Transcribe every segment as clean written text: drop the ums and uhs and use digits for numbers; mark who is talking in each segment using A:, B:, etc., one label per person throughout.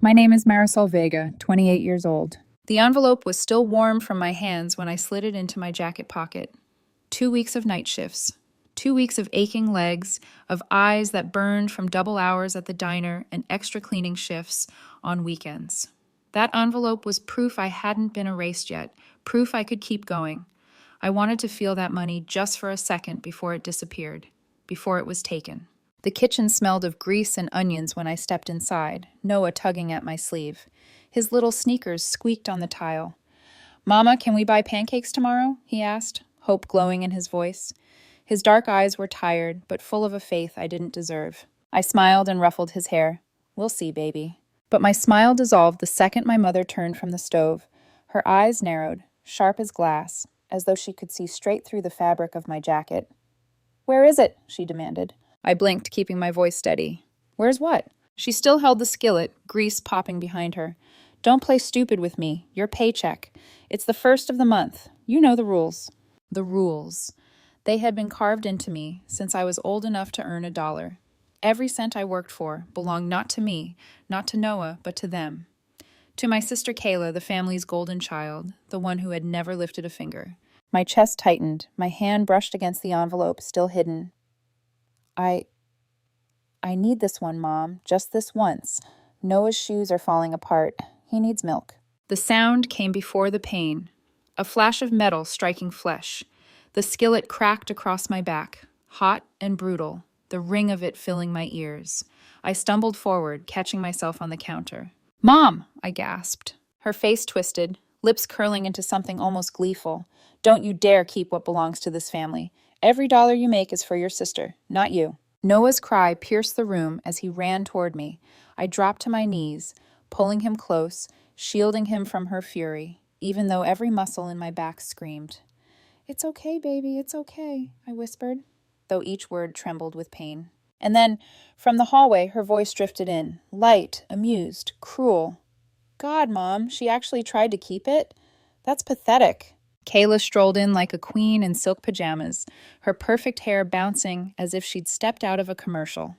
A: My name is Marisol Vega, 28 years old. The envelope was still warm from my hands when I slid it into my jacket pocket. 2 weeks of night shifts. 2 weeks of aching legs, of eyes that burned from double hours at the diner and extra cleaning shifts on weekends. That envelope was proof I hadn't been erased yet, proof I could keep going. I wanted to feel that money just for a second before it disappeared, before it was taken. The kitchen smelled of grease and onions when I stepped inside, Noah tugging at my sleeve. His little sneakers squeaked on the tile. "Mama, can we buy pancakes tomorrow?" he asked, hope glowing in his voice. His dark eyes were tired, but full of a faith I didn't deserve. I smiled and ruffled his hair. "We'll see, baby." But my smile dissolved the second my mother turned from the stove. Her eyes narrowed, sharp as glass, as though she could see straight through the fabric of my jacket. "Where is it?" she demanded. I blinked, keeping my voice steady. "Where's what?" She still held the skillet, grease popping behind her. "Don't play stupid with me. Your paycheck. It's the first of the month. You know the rules." The rules. They had been carved into me since I was old enough to earn $1. Every cent I worked for belonged not to me, not to Noah, but to them. To my sister Kayla, the family's golden child, the one who had never lifted a finger. My chest tightened, my hand brushed against the envelope, still hidden. I need this one, Mom, just this once. Noah's shoes are falling apart. He needs milk. The sound came before the pain. A flash of metal striking flesh. The skillet cracked across my back, hot and brutal, the ring of it filling my ears. I stumbled forward, catching myself on the counter. "Mom!" I gasped. Her face twisted, lips curling into something almost gleeful. "Don't you dare keep what belongs to this family. Every dollar you make is for your sister, not you." Noah's cry pierced the room as he ran toward me. I dropped to my knees, pulling him close, shielding him from her fury, even though every muscle in my back screamed. "It's okay, baby, it's okay," I whispered, though each word trembled with pain. And then, from the hallway, her voice drifted in, light, amused, cruel. "God, Mom, she actually tried to keep it? That's pathetic." Kayla strolled in like a queen in silk pajamas, her perfect hair bouncing as if she'd stepped out of a commercial.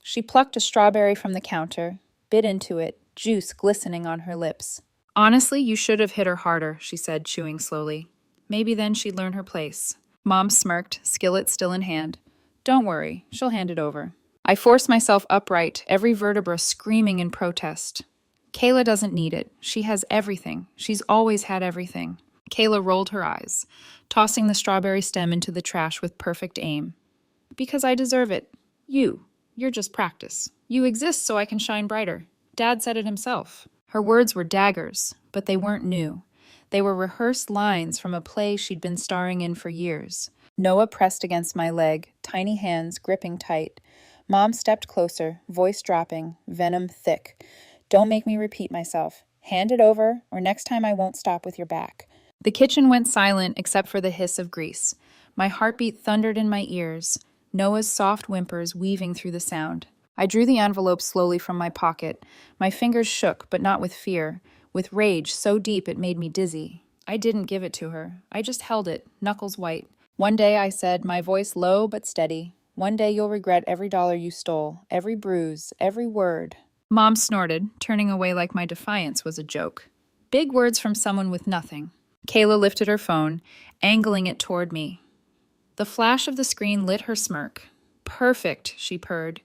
A: She plucked a strawberry from the counter, bit into it, juice glistening on her lips. "Honestly, you should have hit her harder," she said, chewing slowly. "Maybe then she'd learn her place." Mom smirked, skillet still in hand. "Don't worry, she'll hand it over." I forced myself upright, every vertebra screaming in protest. "Kayla doesn't need it. She has everything. She's always had everything." Kayla rolled her eyes, tossing the strawberry stem into the trash with perfect aim. "Because I deserve it. You're just practice. You exist so I can shine brighter. Dad said it himself." Her words were daggers, but they weren't new. They were rehearsed lines from a play she'd been starring in for years. Noah pressed against my leg, tiny hands gripping tight. Mom stepped closer, voice dropping, venom thick. "Don't make me repeat myself. Hand it over, or next time I won't stop with your back." The kitchen went silent except for the hiss of grease. My heartbeat thundered in my ears, Noah's soft whimpers weaving through the sound. I drew the envelope slowly from my pocket. My fingers shook, but not with fear, with rage so deep it made me dizzy. I didn't give it to her. I just held it, knuckles white. "One day," I said, my voice low but steady, "one day you'll regret every dollar you stole, every bruise, every word." Mom snorted, turning away like my defiance was a joke. Big words from someone with nothing. Kayla lifted her phone, angling it toward me. The flash of the screen lit her smirk. "Perfect," she purred.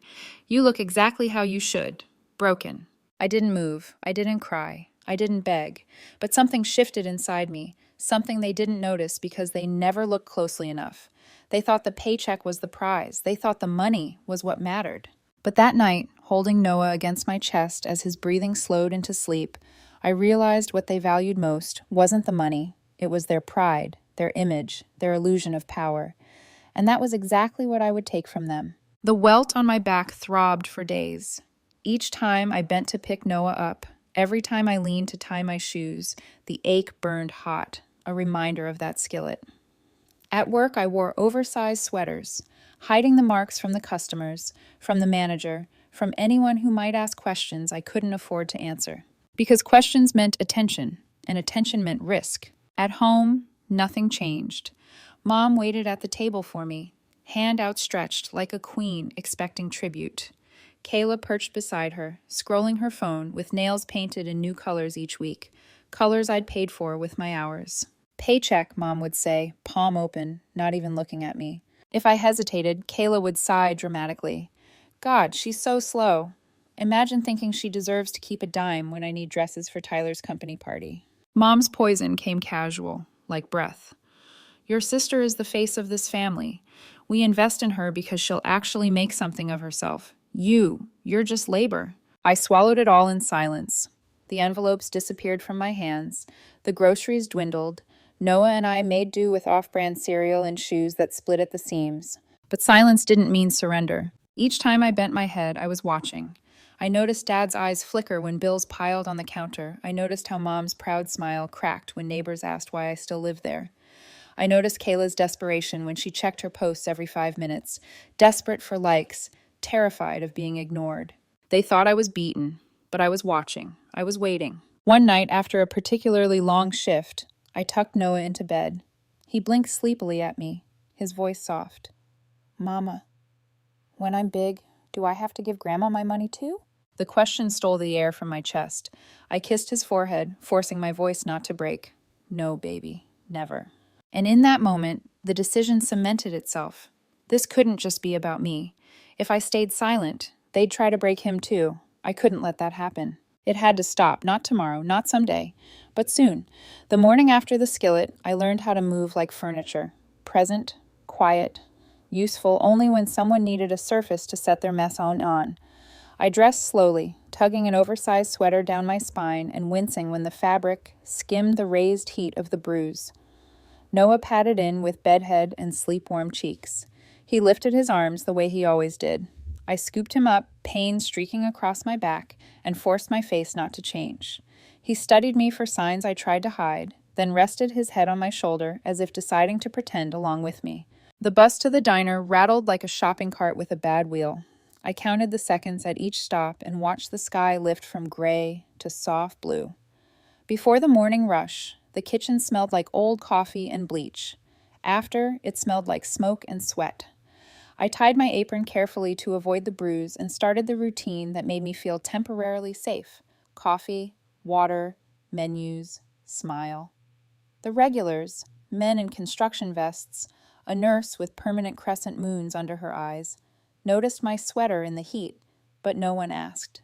A: "You look exactly how you should. Broken." I didn't move. I didn't cry. I didn't beg. But something shifted inside me, something they didn't notice because they never looked closely enough. They thought the paycheck was the prize. They thought the money was what mattered. But that night, holding Noah against my chest as his breathing slowed into sleep, I realized what they valued most wasn't the money. It was their pride, their image, their illusion of power. And that was exactly what I would take from them. The welt on my back throbbed for days. Each time I bent to pick Noah up, every time I leaned to tie my shoes, the ache burned hot, a reminder of that skillet. At work, I wore oversized sweaters, hiding the marks from the customers, from the manager, from anyone who might ask questions I couldn't afford to answer. Because questions meant attention, and attention meant risk. At home, nothing changed. Mom waited at the table for me, hand outstretched like a queen expecting tribute. Kayla perched beside her, scrolling her phone with nails painted in new colors each week, colors I'd paid for with my hours. Paycheck, Mom would say, palm open, not even looking at me. If I hesitated, Kayla would sigh dramatically. God, she's so slow. Imagine thinking she deserves to keep a dime when I need dresses for Tyler's company party. Mom's poison came casual, like breath. Your sister is the face of this family. We invest in her because she'll actually make something of herself. You're just labor. I swallowed it all in silence. The envelopes disappeared from my hands. The groceries dwindled. Noah and I made do with off-brand cereal and shoes that split at the seams. But silence didn't mean surrender. Each time I bent my head, I was watching. I noticed Dad's eyes flicker when bills piled on the counter. I noticed how Mom's proud smile cracked when neighbors asked why I still lived there. I noticed Kayla's desperation when she checked her posts every 5 minutes, desperate for likes, terrified of being ignored. They thought I was beaten, but I was watching. I was waiting. One night, after a particularly long shift, I tucked Noah into bed. He blinked sleepily at me, his voice soft. Mama, when I'm big, do I have to give Grandma my money too? The question stole the air from my chest. I kissed his forehead, forcing my voice not to break. No, baby, never. And in that moment, the decision cemented itself. This couldn't just be about me. If I stayed silent, they'd try to break him too. I couldn't let that happen. It had to stop, not tomorrow, not someday, but soon. The morning after the skillet, I learned how to move like furniture. Present, quiet, useful only when someone needed a surface to set their mess on. I dressed slowly, tugging an oversized sweater down my spine and wincing when the fabric skimmed the raised heat of the bruise. Noah patted in with bedhead and sleep-warm cheeks. He lifted his arms the way he always did. I scooped him up, pain streaking across my back, and forced my face not to change. He studied me for signs I tried to hide, then rested his head on my shoulder as if deciding to pretend along with me. The bus to the diner rattled like a shopping cart with a bad wheel. I counted the seconds at each stop and watched the sky lift from gray to soft blue. Before the morning rush, the kitchen smelled like old coffee and bleach. After, it smelled like smoke and sweat. I tied my apron carefully to avoid the bruise and started the routine that made me feel temporarily safe. Coffee, water, menus, smile. The regulars, men in construction vests, a nurse with permanent crescent moons under her eyes, noticed my sweater in the heat, but no one asked.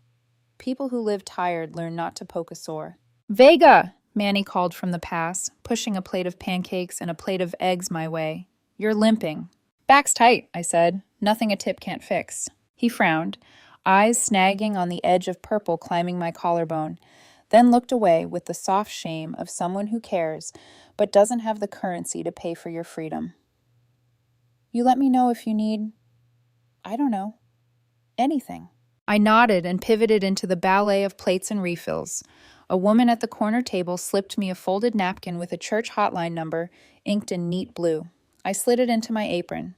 A: People who live tired learn not to poke a sore. Vega! Manny called from the pass, pushing a plate of pancakes and a plate of eggs my way. You're limping. Back's tight, I said. Nothing a tip can't fix. He frowned, eyes snagging on the edge of purple climbing my collarbone, then looked away with the soft shame of someone who cares, but doesn't have the currency to pay for your freedom. You let me know if you need, I don't know, anything. I nodded and pivoted into the ballet of plates and refills. A woman at the corner table slipped me a folded napkin with a church hotline number inked in neat blue. I slid it into my apron.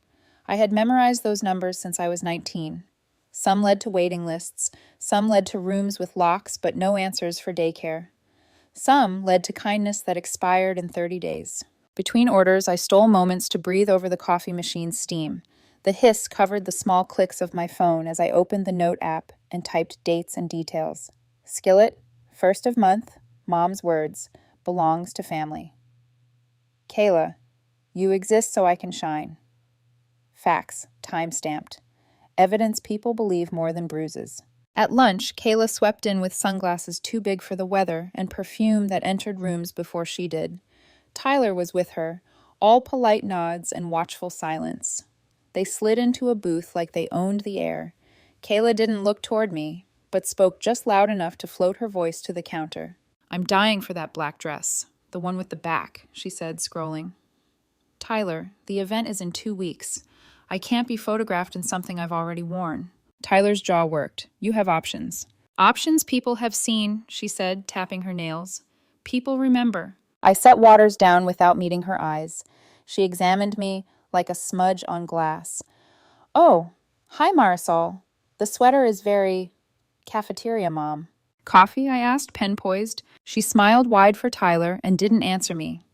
A: I had memorized those numbers since I was 19. Some led to waiting lists, some led to rooms with locks but no answers for daycare. Some led to kindness that expired in 30 days. Between orders, I stole moments to breathe over the coffee machine's steam. The hiss covered the small clicks of my phone as I opened the note app and typed dates and details. Skillet, 1st of month, Mom's words, belongs to family. Kayla, you exist so I can shine. Facts, time-stamped. Evidence people believe more than bruises. At lunch, Kayla swept in with sunglasses too big for the weather and perfume that entered rooms before she did. Tyler was with her, all polite nods and watchful silence. They slid into a booth like they owned the air. Kayla didn't look toward me, but spoke just loud enough to float her voice to the counter. I'm dying for that black dress, the one with the back, she said, scrolling. Tyler, the event is in 2 weeks. I can't be photographed in something I've already worn. Tyler's jaw worked. You have options. Options people have seen, she said, tapping her nails. People remember. I set Waters down without meeting her eyes. She examined me like a smudge on glass. Oh, hi, Marisol. The sweater is very cafeteria, Mom. Coffee? I asked, pen poised. She smiled wide for Tyler and didn't answer me.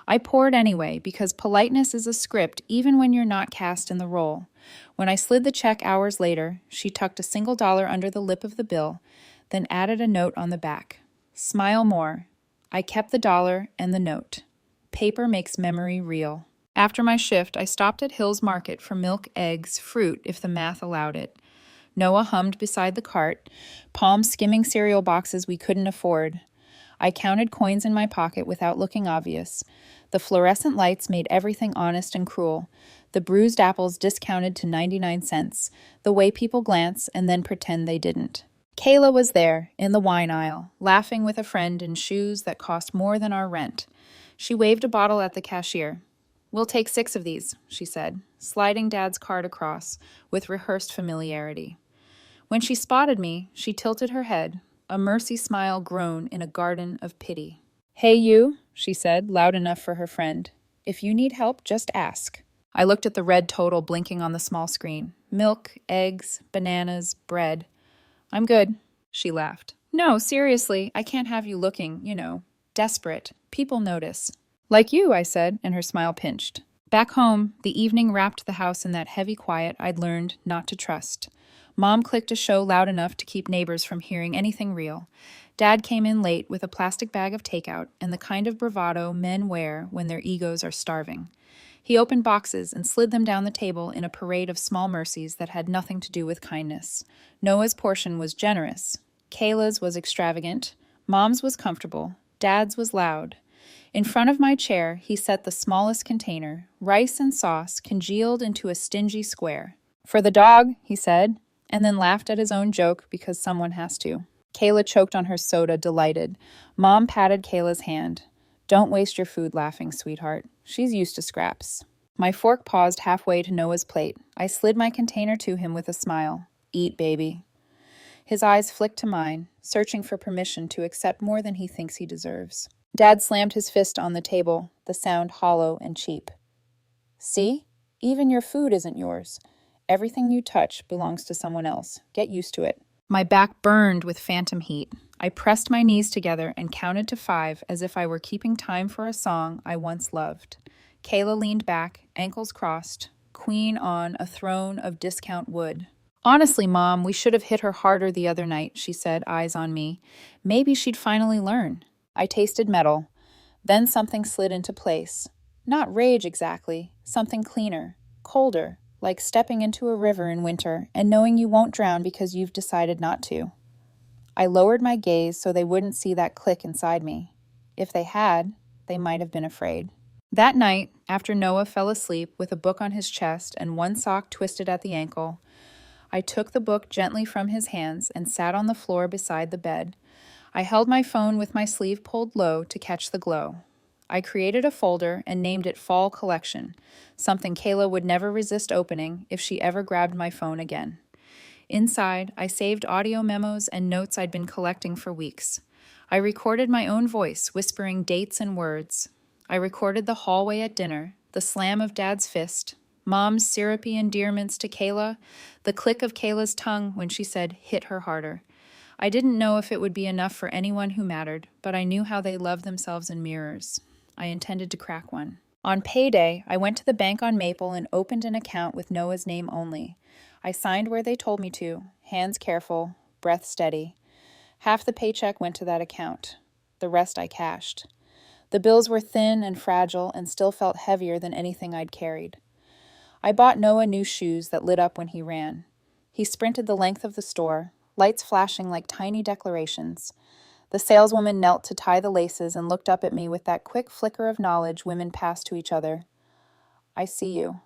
A: I poured anyway, because politeness is a script even when you're not cast in the role. When I slid the check hours later, she tucked a single dollar under the lip of the bill, then added a note on the back. Smile more. I kept the dollar and the note. Paper makes memory real. After my shift, I stopped at Hill's Market for milk, eggs, fruit, if the math allowed it. Noah hummed beside the cart, palm skimming cereal boxes we couldn't afford. I counted coins in my pocket without looking obvious. The fluorescent lights made everything honest and cruel. The bruised apples discounted to 99 cents, the way people glance and then pretend they didn't. Kayla was there, in the wine aisle, laughing with a friend in shoes that cost more than our rent. She waved a bottle at the cashier. "We'll take 6 of these," she said, sliding Dad's card across with rehearsed familiarity. When she spotted me, she tilted her head, a mercy smile grown in a garden of pity. "Hey you," she said, loud enough for her friend. "If you need help, just ask." I looked at the red total blinking on the small screen. Milk, eggs, bananas, bread. "I'm good," she laughed. "No, seriously, I can't have you looking, desperate. People notice." "Like you," I said, and her smile pinched. Back home, the evening wrapped the house in that heavy quiet I'd learned not to trust. Mom clicked a show loud enough to keep neighbors from hearing anything real. Dad came in late with a plastic bag of takeout and the kind of bravado men wear when their egos are starving. He opened boxes and slid them down the table in a parade of small mercies that had nothing to do with kindness. Noah's portion was generous. Kayla's was extravagant. Mom's was comfortable. Dad's was loud. In front of my chair, he set the smallest container, rice and sauce congealed into a stingy square. "For the dog," he said, and then laughed at his own joke because someone has to. Kayla choked on her soda, delighted. Mom patted Kayla's hand. "Don't waste your food laughing, sweetheart. She's used to scraps." My fork paused halfway to Noah's plate. I slid my container to him with a smile. "Eat, baby." His eyes flicked to mine, searching for permission to accept more than he thinks he deserves. Dad slammed his fist on the table, the sound hollow and cheap. "See? Even your food isn't yours. Everything you touch belongs to someone else. Get used to it." My back burned with phantom heat. I pressed my knees together and counted to 5 as if I were keeping time for a song I once loved. Kayla leaned back, ankles crossed, queen on a throne of discount wood. "Honestly, Mom, we should have hit her harder the other night," she said, eyes on me. "Maybe she'd finally learn." I tasted metal. Then something slid into place. Not rage exactly, something cleaner, colder, like stepping into a river in winter and knowing you won't drown because you've decided not to. I lowered my gaze so they wouldn't see that click inside me. If they had, they might have been afraid. That night, after Noah fell asleep with a book on his chest and one sock twisted at the ankle, I took the book gently from his hands and sat on the floor beside the bed. I held my phone with my sleeve pulled low to catch the glow. I created a folder and named it Fall Collection, something Kayla would never resist opening if she ever grabbed my phone again. Inside, I saved audio memos and notes I'd been collecting for weeks. I recorded my own voice, whispering dates and words. I recorded the hallway at dinner, the slam of Dad's fist, Mom's syrupy endearments to Kayla, the click of Kayla's tongue when she said, "Hit her harder." I didn't know if it would be enough for anyone who mattered, but I knew how they loved themselves in mirrors. I intended to crack one. On payday, I went to the bank on Maple and opened an account with Noah's name only. I signed where they told me to, hands careful, breath steady. Half the paycheck went to that account. The rest I cashed. The bills were thin and fragile and still felt heavier than anything I'd carried. I bought Noah new shoes that lit up when he ran. He sprinted the length of the store, lights flashing like tiny declarations. The saleswoman knelt to tie the laces and looked up at me with that quick flicker of knowledge women pass to each other. "I see you."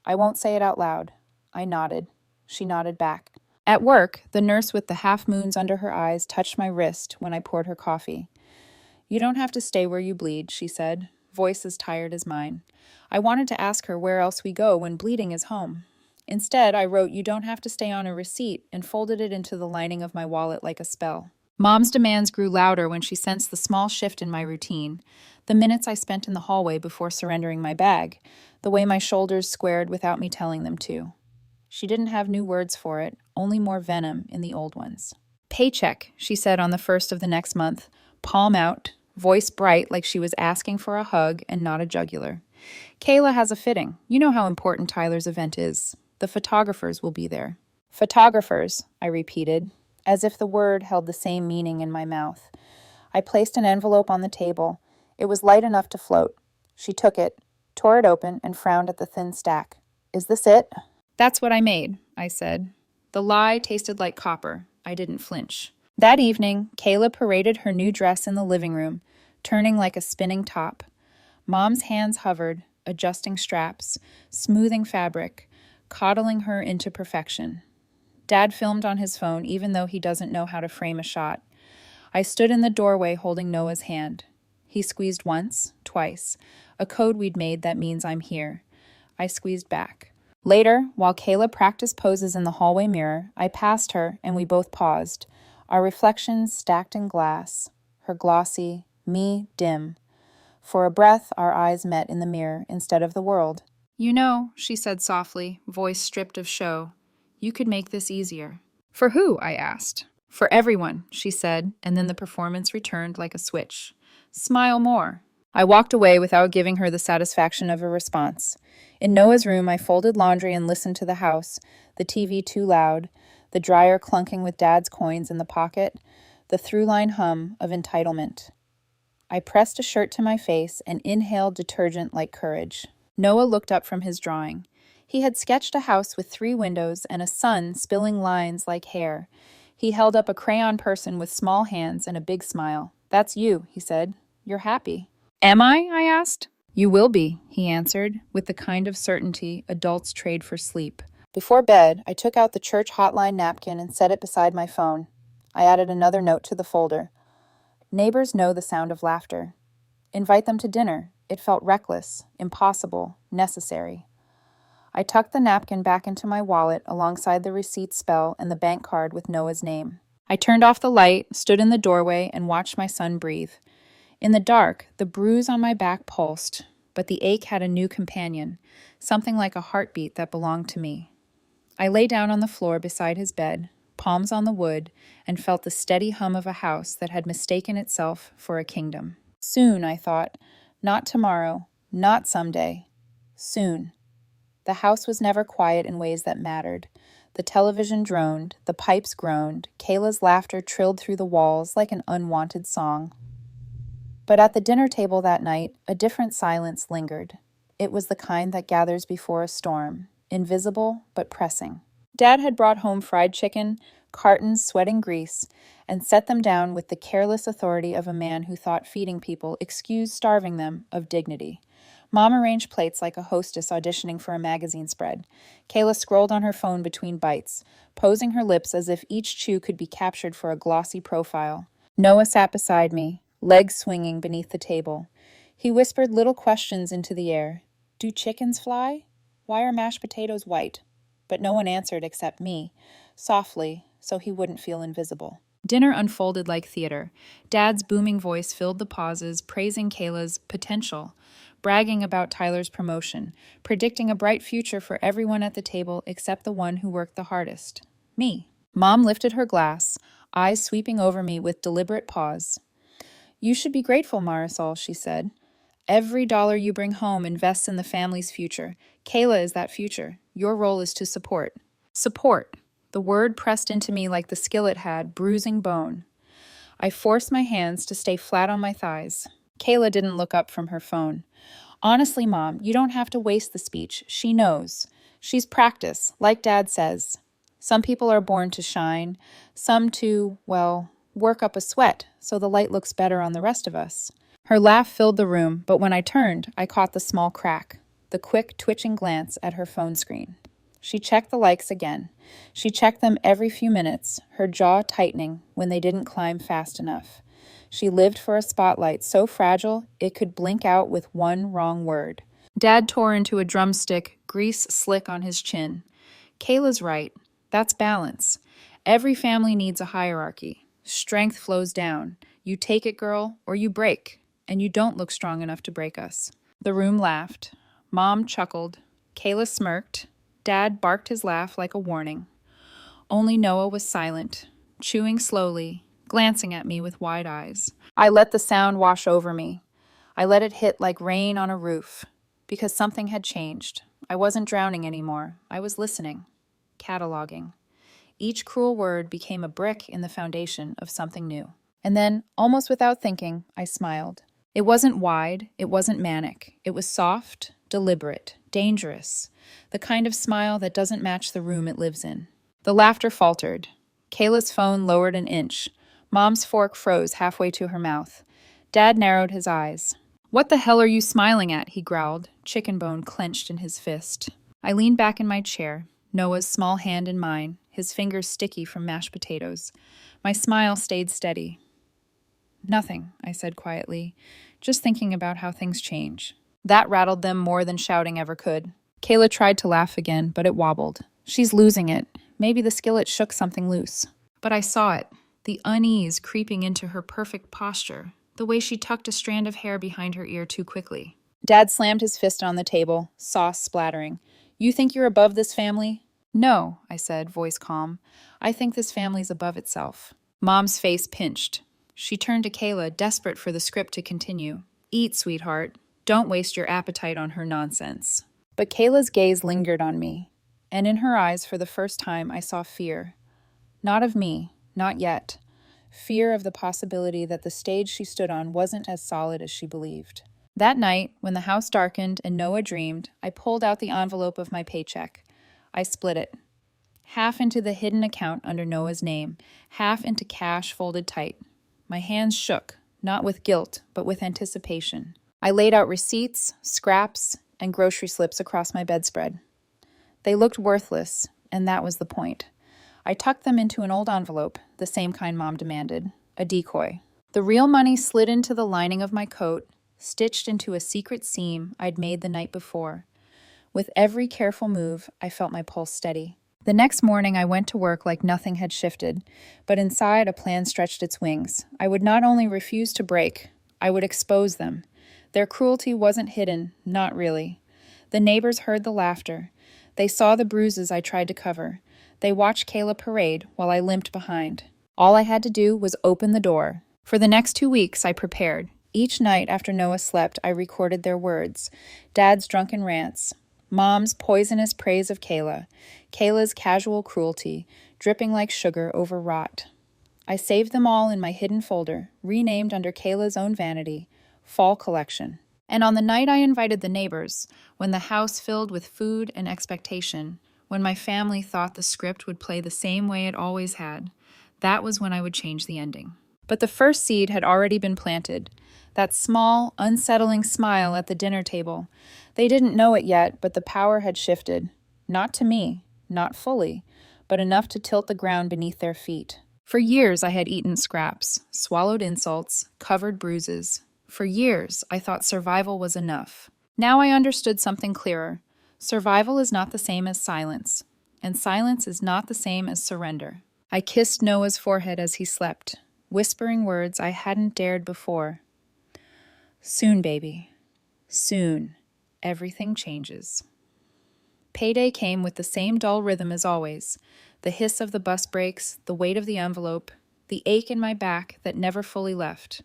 A: I won't say it out loud. I nodded. She nodded back. At work, the nurse with the half moons under her eyes touched my wrist when I poured her coffee. "You don't have to stay where you bleed," she said, voice as tired as mine. I wanted to ask her where else we go when bleeding is home. Instead, I wrote, "You don't have to stay" on a receipt and folded it into the lining of my wallet like a spell. Mom's demands grew louder when she sensed the small shift in my routine, the minutes I spent in the hallway before surrendering my bag, the way my shoulders squared without me telling them to. She didn't have new words for it, only more venom in the old ones. "Paycheck," she said on the 1st of the next month, palm out, voice bright like she was asking for a hug and not a jugular. "Kayla has a fitting. You know how important Tyler's event is. The photographers will be there. Photographers, I repeated, as if the word held the same meaning in my mouth. I placed an envelope on the table. It was light enough to float. She took it, tore it open, and frowned at the thin stack. Is this it? That's what I made, I said. The lie tasted like copper. I didn't flinch. That evening, Kayla paraded her new dress in the living room, turning like a spinning top. Mom's hands hovered, adjusting straps, smoothing fabric, coddling her into perfection. Dad filmed on his phone even though he doesn't know how to frame a shot. I stood in the doorway holding Noah's hand. He squeezed once, twice, a code we'd made that means I'm here. I squeezed back. Later, while Kayla practiced poses in the hallway mirror, I passed her and we both paused, our reflections stacked in glass, her glossy, me dim. For a breath, our eyes met in the mirror instead of the world. You know, she said softly, voice stripped of show, you could make this easier. For who? I asked. For everyone, she said, and then the performance returned like a switch. Smile more. I walked away without giving her the satisfaction of a response. In Noah's room, I folded laundry and listened to the house, the TV too loud, the dryer clunking with Dad's coins in the pocket, the through-line hum of entitlement. I pressed a shirt to my face and inhaled detergent like courage. Noah looked up from his drawing. He had sketched a house with 3 windows and a sun spilling lines like hair. He held up a crayon person with small hands and a big smile. That's you, he said. You're happy. Am I asked. You will be, he answered, with the kind of certainty adults trade for sleep. Before bed, I took out the church hotline napkin and set it beside my phone. I added another note to the folder. Neighbors know the sound of laughter. Invite them to dinner. It felt reckless, impossible, necessary. I tucked the napkin back into my wallet alongside the receipt spell and the bank card with Noah's name. I turned off the light, stood in the doorway, and watched my son breathe. In the dark, the bruise on my back pulsed, but the ache had a new companion, something like a heartbeat that belonged to me. I lay down on the floor beside his bed, palms on the wood, and felt the steady hum of a house that had mistaken itself for a kingdom. Soon, I thought. Not tomorrow, not someday. Soon. The house was never quiet in ways that mattered. The television droned, the pipes groaned, Kayla's laughter trilled through the walls like an unwanted song. But at the dinner table that night, a different silence lingered. It was the kind that gathers before a storm, invisible but pressing. Dad had brought home fried chicken, cartons sweating grease, and set them down with the careless authority of a man who thought feeding people excused starving them of dignity. Mom arranged plates like a hostess auditioning for a magazine spread. Kayla scrolled on her phone between bites, posing her lips as if each chew could be captured for a glossy profile. Noah sat beside me, legs swinging beneath the table. He whispered little questions into the air. Do chickens fly? Why are mashed potatoes white? But no one answered except me, softly, so he wouldn't feel invisible. Dinner unfolded like theater. Dad's booming voice filled the pauses, praising Kayla's potential, bragging about Tyler's promotion, predicting a bright future for everyone at the table except the one who worked the hardest, me. Mom lifted her glass, eyes sweeping over me with deliberate pause. You should be grateful, Marisol, she said. Every dollar you bring home invests in the family's future. Kayla is that future. Your role is to support. Support. The word pressed into me like the skillet had, bruising bone. I forced my hands to stay flat on my thighs. Kayla didn't look up from her phone. Honestly, Mom, you don't have to waste the speech. She knows. She's practice, like Dad says. Some people are born to shine, some to, well, work up a sweat so the light looks better on the rest of us. Her laugh filled the room, but when I turned, I caught the small crack, the quick, twitching glance at her phone screen. She checked the likes again. She checked them every few minutes, her jaw tightening when they didn't climb fast enough. She lived for a spotlight so fragile it could blink out with one wrong word. Dad tore into a drumstick, grease slick on his chin. Kayla's right. That's balance. Every family needs a hierarchy. Strength flows down. You take it, girl, or you break. And you don't look strong enough to break us. The room laughed. Mom chuckled. Kayla smirked. Dad barked his laugh like a warning. Only Noah was silent, chewing slowly, glancing at me with wide eyes. I let the sound wash over me. I let it hit like rain on a roof, because something had changed. I wasn't drowning anymore. I was listening, cataloging. Each cruel word became a brick in the foundation of something new. And then, almost without thinking, I smiled. It wasn't wide, it wasn't manic. It was soft, deliberate, dangerous. The kind of smile that doesn't match the room it lives in. The laughter faltered. Kayla's phone lowered an inch. Mom's fork froze halfway to her mouth. Dad narrowed his eyes. "What the hell are you smiling at?" he growled, chicken bone clenched in his fist. I leaned back in my chair, Noah's small hand in mine, his fingers sticky from mashed potatoes. My smile stayed steady. "Nothing," I said quietly, just thinking about how things change. That rattled them more than shouting ever could. Kayla tried to laugh again, but it wobbled. "She's losing it. Maybe the skillet shook something loose." But I saw it, the unease creeping into her perfect posture, the way she tucked a strand of hair behind her ear too quickly. Dad slammed his fist on the table, sauce splattering. "You think you're above this family?" "No," I said, voice calm. "I think this family's above itself." Mom's face pinched. She turned to Kayla, desperate for the script to continue. "Eat, sweetheart. Don't waste your appetite on her nonsense." But Kayla's gaze lingered on me, and in her eyes for the first time I saw fear. Not of me, not yet. Fear of the possibility that the stage she stood on wasn't as solid as she believed. That night, when the house darkened and Noah dreamed, I pulled out the envelope of my paycheck. I split it. Half into the hidden account under Noah's name, half into cash folded tight. My hands shook, not with guilt, but with anticipation. I laid out receipts, scraps, and grocery slips across my bedspread. They looked worthless, and that was the point. I tucked them into an old envelope, the same kind Mom demanded, a decoy. The real money slid into the lining of my coat, stitched into a secret seam I'd made the night before. With every careful move, I felt my pulse steady. The next morning, I went to work like nothing had shifted, but inside a plan stretched its wings. I would not only refuse to break, I would expose them. Their cruelty wasn't hidden, not really. The neighbors heard the laughter. They saw the bruises I tried to cover. They watched Kayla parade while I limped behind. All I had to do was open the door. For the next 2 weeks, I prepared. Each night after Noah slept, I recorded their words. Dad's drunken rants. Mom's poisonous praise of Kayla. Kayla's casual cruelty, dripping like sugar over rot. I saved them all in my hidden folder, renamed under Kayla's own vanity, Fall Collection. And on the night I invited the neighbors, when the house filled with food and expectation, when my family thought the script would play the same way it always had, that was when I would change the ending. But the first seed had already been planted. That small, unsettling smile at the dinner table. They didn't know it yet, but the power had shifted. Not to me, not fully, but enough to tilt the ground beneath their feet. For years I had eaten scraps, swallowed insults, covered bruises. For years I thought survival was enough. Now I understood something clearer. Survival is not the same as silence, and silence is not the same as surrender. I kissed Noah's forehead as he slept, whispering words I hadn't dared before. Soon, baby. Soon. Everything changes. Payday came with the same dull rhythm as always. The hiss of the bus brakes, the weight of the envelope, the ache in my back that never fully left.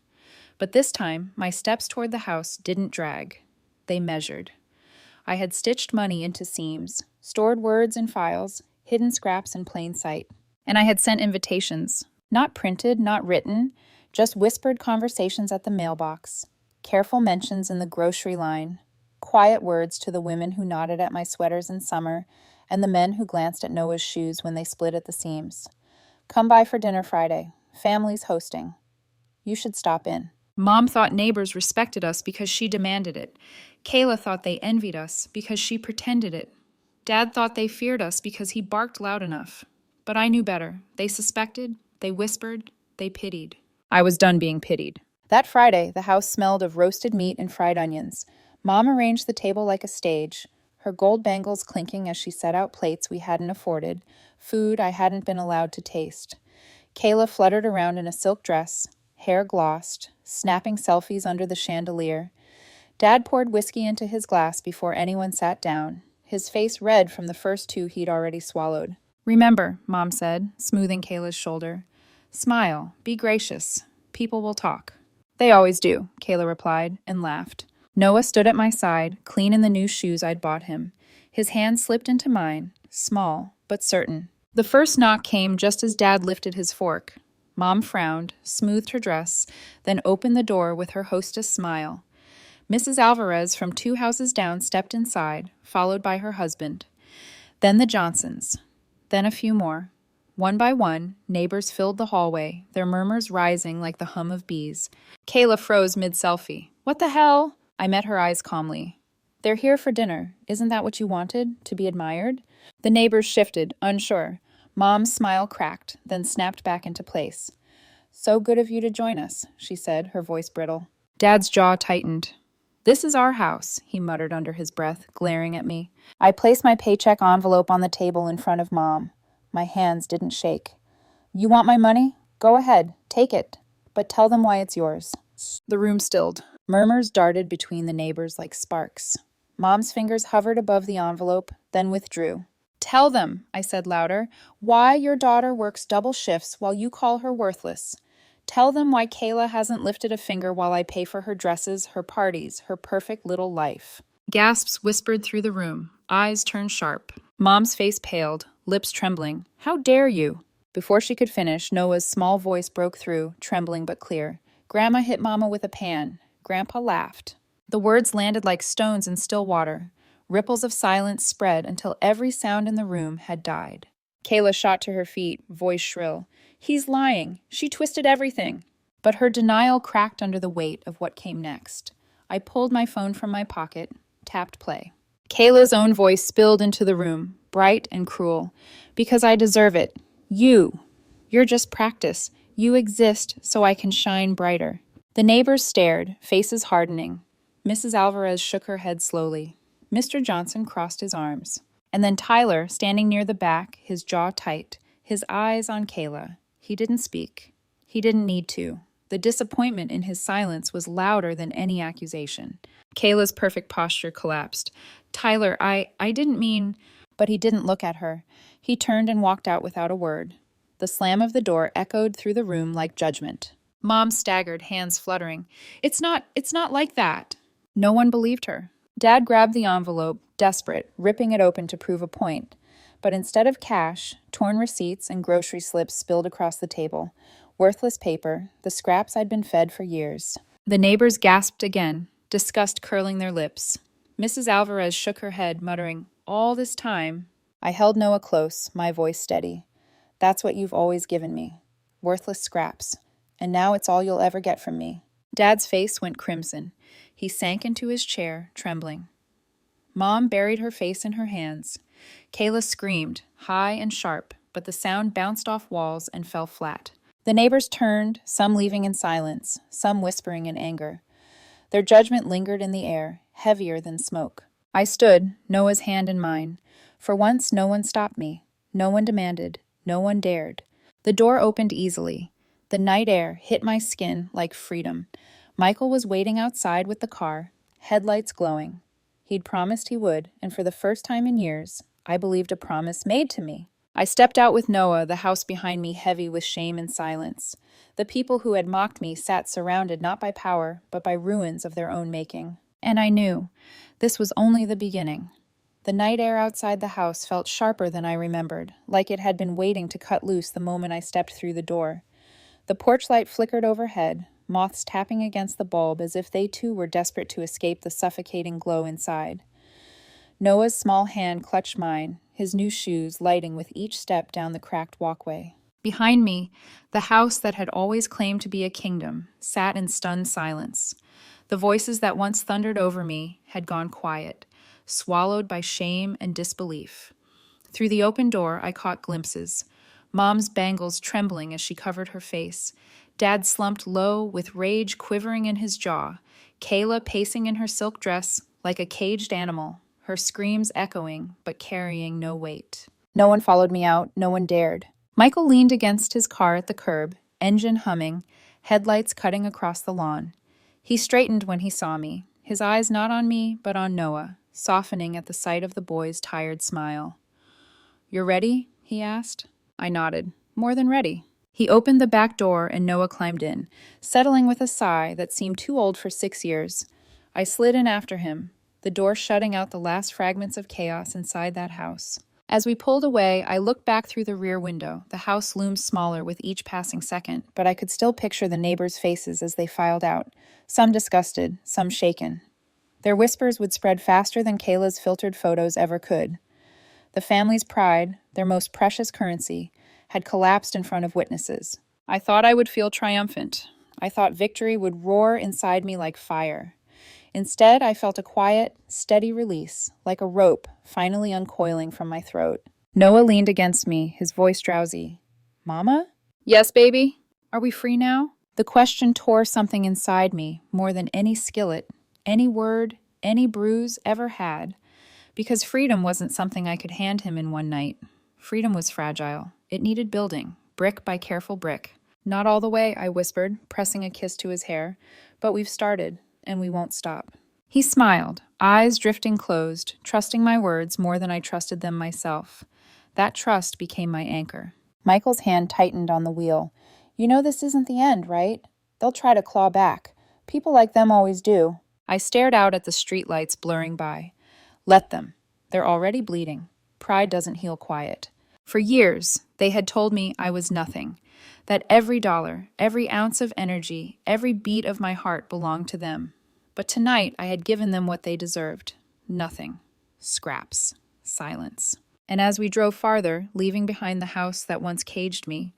A: But this time, my steps toward the house didn't drag. They measured. I had stitched money into seams, stored words in files, hidden scraps in plain sight. And I had sent invitations. Not printed, not written, just whispered conversations at the mailbox. Careful mentions in the grocery line. Quiet words to the women who nodded at my sweaters in summer and the men who glanced at Noah's shoes when they split at the seams. Come by for dinner Friday. Family's hosting. You should stop in. Mom thought neighbors respected us because she demanded it. Kayla thought they envied us because she pretended it. Dad thought they feared us because he barked loud enough. But I knew better. They suspected, they whispered, they pitied. I was done being pitied. That Friday, the house smelled of roasted meat and fried onions. Mom arranged the table like a stage, her gold bangles clinking as she set out plates we hadn't afforded, food I hadn't been allowed to taste. Kayla fluttered around in a silk dress, hair glossed, snapping selfies under the chandelier. Dad poured whiskey into his glass before anyone sat down, his face red from the first two he'd already swallowed. Remember, Mom said, smoothing Kayla's shoulder. Smile, be gracious. People will talk. They always do, Kayla replied, and laughed. Noah stood at my side, clean in the new shoes I'd bought him. His hand slipped into mine, small but certain. The first knock came just as Dad lifted his fork. Mom frowned, smoothed her dress, then opened the door with her hostess smile. Mrs. Alvarez from 2 houses down stepped inside, followed by her husband. Then the Johnsons. Then a few more. One by one, neighbors filled the hallway, their murmurs rising like the hum of bees. Kayla froze mid-selfie. "What the hell?" I met her eyes calmly. "They're here for dinner. Isn't that what you wanted? To be admired?" The neighbors shifted, unsure. Mom's smile cracked, then snapped back into place. "So good of you to join us," she said, her voice brittle. Dad's jaw tightened. "This is our house," he muttered under his breath, glaring at me. I placed my paycheck envelope on the table in front of Mom. My hands didn't shake. "You want my money? Go ahead, take it. But tell them why it's yours." The room stilled. Murmurs darted between the neighbors like sparks. Mom's fingers hovered above the envelope, then withdrew. "Tell them," I said louder, "why your daughter works double shifts while you call her worthless. Tell them why Kayla hasn't lifted a finger while I pay for her dresses, her parties, her perfect little life." Gasps whispered through the room, eyes turned sharp. Mom's face paled, lips trembling. "How dare you?" Before she could finish, Noah's small voice broke through, trembling but clear. "Grandma hit Mama with a pan. Grandpa laughed." The words landed like stones in still water. Ripples of silence spread until every sound in the room had died. Kayla shot to her feet, voice shrill. "He's lying. She twisted everything." But her denial cracked under the weight of what came next. I pulled my phone from my pocket, tapped play. Kayla's own voice spilled into the room, bright and cruel. "Because I deserve it. You're just practice. You exist so I can shine brighter." The neighbors stared, faces hardening. Mrs. Alvarez shook her head slowly. Mr. Johnson crossed his arms. And then Tyler, standing near the back, his jaw tight, his eyes on Kayla. He didn't speak. He didn't need to. The disappointment in his silence was louder than any accusation. Kayla's perfect posture collapsed. "Tyler, I didn't mean—" But he didn't look at her. He turned and walked out without a word. The slam of the door echoed through the room like judgment. Mom staggered, hands fluttering. It's not like that." No one believed her. Dad grabbed the envelope, desperate, ripping it open to prove a point. But instead of cash, torn receipts and grocery slips spilled across the table. Worthless paper, the scraps I'd been fed for years. The neighbors gasped again, disgust curling their lips. Mrs. Alvarez shook her head, muttering, "All this time." I held Noah close, my voice steady. "That's what you've always given me. Worthless scraps. And now it's all you'll ever get from me." Dad's face went crimson. He sank into his chair, trembling. Mom buried her face in her hands. Kayla screamed, high and sharp, but the sound bounced off walls and fell flat. The neighbors turned, some leaving in silence, some whispering in anger. Their judgment lingered in the air, heavier than smoke. I stood, Noah's hand in mine. For once, no one stopped me. No one demanded. No one dared. The door opened easily. The night air hit my skin like freedom. Michael was waiting outside with the car, headlights glowing. He'd promised he would, and for the first time in years, I believed a promise made to me. I stepped out with Noah, the house behind me heavy with shame and silence. The people who had mocked me sat surrounded not by power, but by ruins of their own making. And I knew this was only the beginning. The night air outside the house felt sharper than I remembered, like it had been waiting to cut loose the moment I stepped through the door. The porch light flickered overhead, moths tapping against the bulb as if they too were desperate to escape the suffocating glow inside. Noah's small hand clutched mine, his new shoes lighting with each step down the cracked walkway. Behind me, the house that had always claimed to be a kingdom sat in stunned silence. The voices that once thundered over me had gone quiet, swallowed by shame and disbelief. Through the open door, I caught glimpses. Mom's bangles trembling as she covered her face. Dad slumped low, with rage quivering in his jaw. Kayla pacing in her silk dress like a caged animal, her screams echoing but carrying no weight. No one followed me out, no one dared. Michael leaned against his car at the curb, engine humming, headlights cutting across the lawn. He straightened when he saw me, his eyes not on me but on Noah, softening at the sight of the boy's tired smile. "You're ready?" he asked. I nodded. "More than ready." He opened the back door and Noah climbed in, settling with a sigh that seemed too old for 6 years. I slid in after him. the door shutting out the last fragments of chaos inside that house. As we pulled away, I looked back through the rear window. The house loomed smaller with each passing second, but I could still picture the neighbors' faces as they filed out, some disgusted, some shaken. Their whispers would spread faster than Kayla's filtered photos ever could. The family's pride, their most precious currency, had collapsed in front of witnesses. I thought I would feel triumphant. I thought victory would roar inside me like fire. Instead, I felt a quiet, steady release, like a rope finally uncoiling from my throat. Noah leaned against me, his voice drowsy. Mama? Yes, baby? Are we free now? The question tore something inside me more than any skillet, any word, any bruise ever had. Because freedom wasn't something I could hand him in one night. Freedom was fragile. It needed building, brick by careful brick. Not all the way, I whispered, pressing a kiss to his hair, but we've started, and we won't stop. He smiled, eyes drifting closed, trusting my words more than I trusted them myself. That trust became my anchor. Michael's hand tightened on the wheel. You know this isn't the end, right? They'll try to claw back. People like them always do. I stared out at the streetlights blurring by. Let them. They're already bleeding. Pride doesn't heal quiet. For years, they had told me I was nothing, that every dollar, every ounce of energy, every beat of my heart belonged to them. But tonight, I had given them what they deserved. Nothing. Scraps. Silence. And as we drove farther, leaving behind the house that once caged me,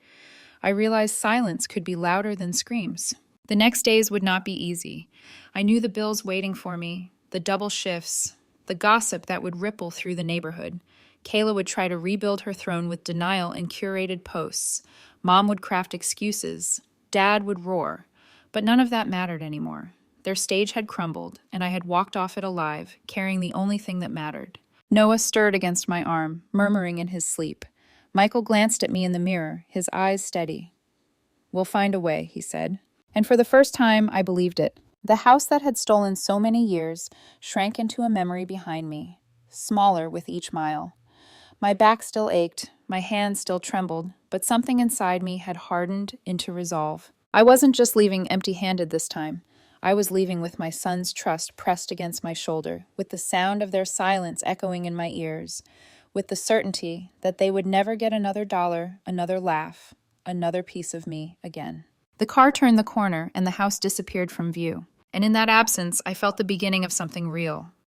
A: I realized silence could be louder than screams. The next days would not be easy. I knew the bills waiting for me, the double shifts, the gossip that would ripple through the neighborhood. Kayla would try to rebuild her throne with denial and curated posts. Mom would craft excuses. Dad would roar. But none of that mattered anymore. Their stage had crumbled, and I had walked off it alive, carrying the only thing that mattered. Noah stirred against my arm, murmuring in his sleep. Michael glanced at me in the mirror, his eyes steady. We'll find a way, he said. And for the first time, I believed it. The house that had stolen so many years shrank into a memory behind me, smaller with each mile. My back still ached, my hands still trembled, but something inside me had hardened into resolve. I wasn't just leaving empty-handed this time. I was leaving with my son's trust pressed against my shoulder, with the sound of their silence echoing in my ears, with the certainty that they would never get another dollar, another laugh, another piece of me again. The car turned the corner and the house disappeared from view. And in that absence, I felt the beginning of something real.